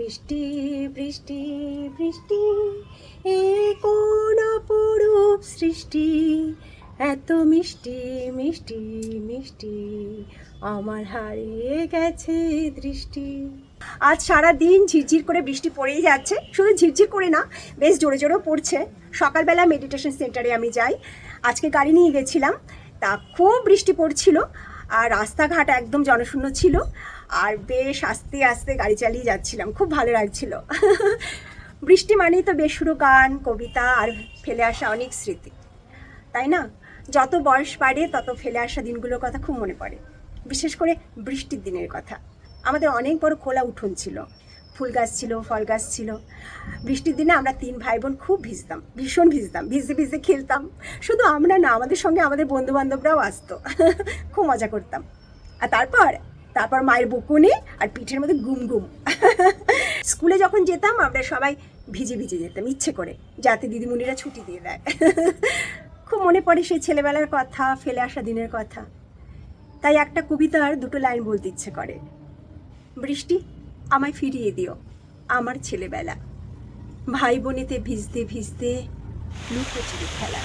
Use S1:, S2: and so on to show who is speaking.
S1: বৃষ্টি বৃষ্টি বৃষ্টি এ কোন অপরূপ সৃষ্টি, এত মিষ্টি মিষ্টি মিষ্টি আমার হারিয়ে গেছে দৃষ্টি। আজ সারা দিন ঝিরঝির করে বৃষ্টি পড়েই যাচ্ছে, শুধু ঝিরঝির করে না, বেশ জোরে জোরেও পড়ছে। সকালবেলা মেডিটেশন সেন্টারে আমি যাই, আজকে গাড়ি নিয়ে গেছিলাম, তা খুব বৃষ্টি পড়ছিল আর রাস্তাঘাট একদম জনশূন্য ছিল, আর বেশ আস্তে আস্তে গাড়ি চালিয়ে যাচ্ছিলাম, খুব ভালো লাগছিল। বৃষ্টি মানেই তো বেসুরো গান, কবিতা আর ফেলে আসা অনেক স্মৃতি, তাই না? যত বয়স বাড়ে তত ফেলে আসা দিনগুলোর কথা খুব মনে পড়ে, বিশেষ করে বৃষ্টির দিনের কথা। আমাদের অনেক বড় খোলা উঠোন ছিল, ফুল গাছ ছিল, ফল গাছ ছিল। বৃষ্টির দিনে আমরা 3 ভাই বোন খুব ভিজতাম, ভীষণ ভিজতাম, ভিজতে ভিজতে খেলতাম। শুধু আমরা না, আমাদের সঙ্গে আমাদের বন্ধু বান্ধবরাও আসতো। খুব মজা করতাম। আর তারপর মায়ের বকুনি আর পিঠের মধ্যে গুম গুম। স্কুলে যখন যেতাম আমরা সবাই ভিজে ভিজে যেতাম ইচ্ছে করে, যাতে দিদিমণিরা ছুটি দিয়ে দেয়। খুব মনে পড়ে সেই ছেলেবেলার কথা, ফেলে আসা দিনের কথা। তাই একটা কবিতার 2 লাইন বলতে ইচ্ছে করে। বৃষ্টি, আমায় ফিরিয়ে দিও আমার ছেলেবেলা, ভাই বোনেতে ভিজতে ভিজতে লুকোচুরি খেলা।